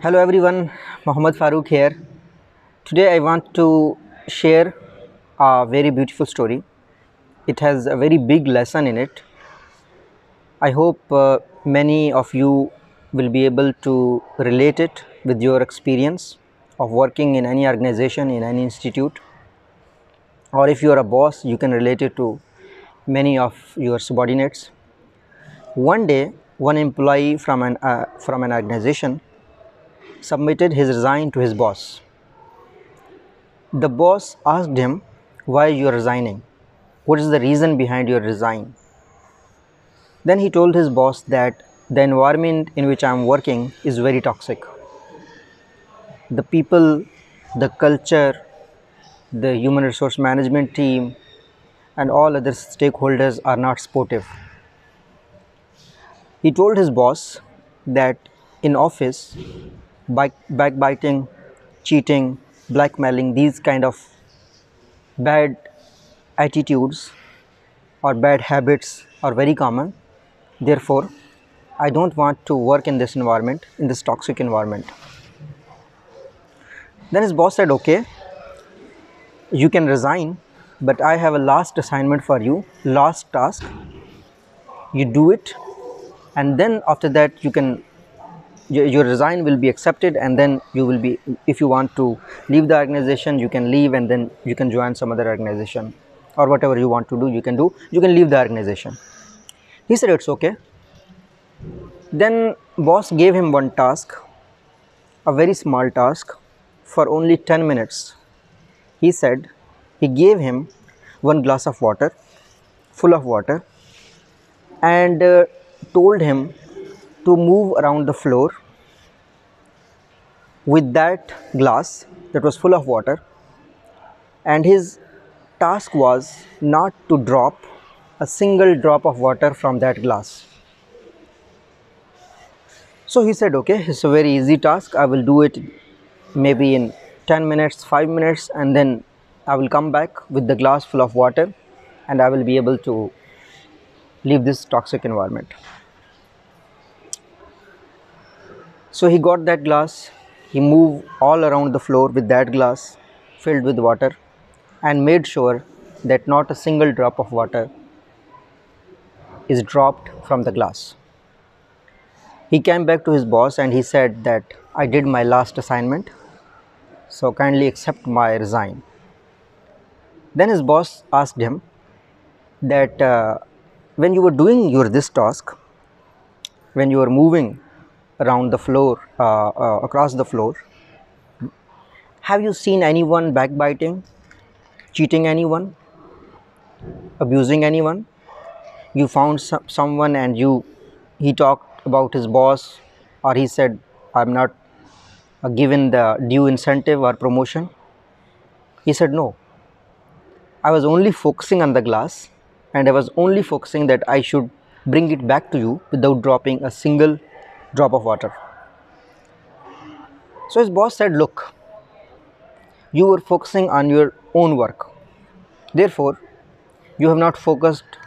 Hello everyone, Mohammad Farooq here. Today I want to share a very beautiful story. It has a very big lesson in it. I hope many of you will be able to relate it with your experience of working in any organization, in any institute, or if you are a boss, you can relate it to many of your subordinates. One day, one employee from an organization submitted his resign to his boss. The boss asked him, "Why you are resigning? What is the reason behind your resign?" Then he told his boss that the environment in which I am working is very toxic. The people, the culture, the human resource management team, and all other stakeholders are not supportive. He told his boss that in office, backbiting, cheating, blackmailing, these kind of bad attitudes or bad habits are very common. Therefore, I don't want to work in this environment, in this toxic environment. Then his boss said, "Okay, you can resign, but I have a last assignment for you, last task. You do it, and then after that, your resign will be accepted, and then you will be, if you want to leave the organization, you can leave, and then you can join some other organization, or whatever you want to do, you can do. You can leave the organization." He said, "It's okay." Then boss gave him one task, a very small task, for only 10 minutes. He said he gave him one glass of water, full of water, and told him to move around the floor with that glass that was full of water, and his task was not to drop a single drop of water from that glass. So he said, "Okay, it's a very easy task. I will do it maybe in 10 minutes, 5 minutes, and then I will come back with the glass full of water, and I will be able to leave this toxic environment." So he got that glass, he moved all around the floor with that glass filled with water, and made sure that not a single drop of water is dropped from the glass. He came back to his boss and he said that, "I did my last assignment, so kindly accept my resign." Then his boss asked him that when you were doing this task, when you were moving around the floor, across the floor, have you seen anyone backbiting, cheating anyone, abusing anyone? You found someone and he talked about his boss, or he said, "I'm not given the due incentive or promotion." He said, "No, I was only focusing on the glass, and I was only focusing that I should bring it back to you without dropping a single drop of water." So his boss said, "Look, you were focusing on your own work. Therefore, you have not focused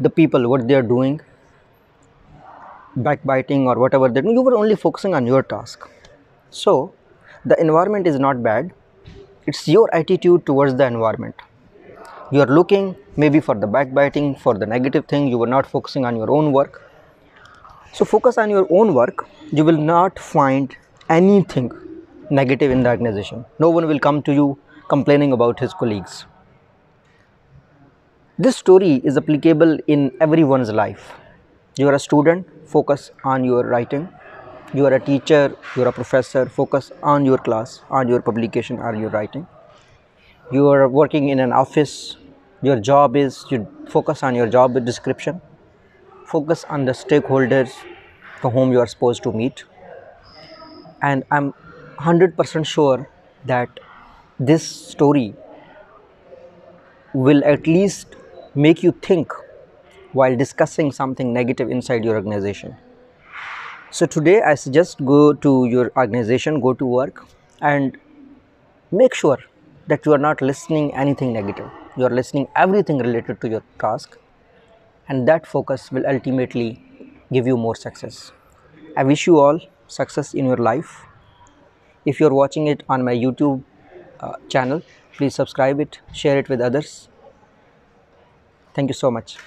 the people, what they are doing, backbiting or whatever they're doing. You were only focusing on your task. So, the environment is not bad. It's your attitude towards the environment. You are looking maybe for the backbiting, for the negative thing. You were not focusing on your own work. So, focus on your own work. You will not find anything negative in the organization. No one will come to you complaining about his colleagues." This story is applicable in everyone's life. You are a student, focus on your writing. You are a teacher, you are a professor, focus on your class, on your publication, or your writing. You are working in an office, your job is, you focus on your job description. Focus on the stakeholders to whom you are supposed to meet. And I'm 100% sure that this story will at least make you think while discussing something negative inside your organization. So today I suggest go to your organization, go to work, and make sure that you are not listening anything negative. You are listening everything related to your task, and that focus will ultimately give you more success. I wish you all success in your life. If you're watching it on my YouTube channel, please subscribe it, share it with others. Thank you so much.